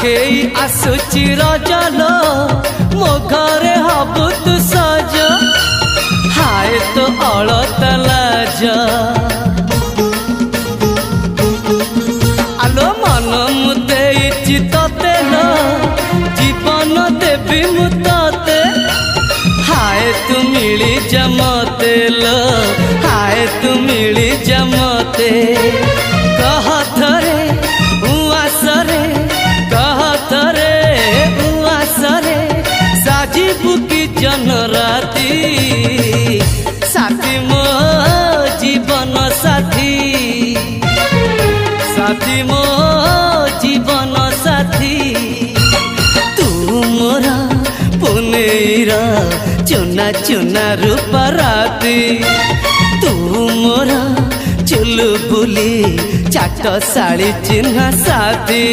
पाखेई आसुची रजलो मो घरे हबु तू सज हाय तो अलता लाज आलो मन मुदे चितते लो जीवन देवी मुते हाय तू मिली जमते लो हाय तू मिली जमते कह थरे उआसरे कह थरे उआसरे साजिबु की जन राती साथी मो जीवन साथी साथी मो जीवन साथी तू मोरा पुनेरा चुना चुना रूप राती तू मोरा चुलबुली चाट साड़ी चिन्ह साथी।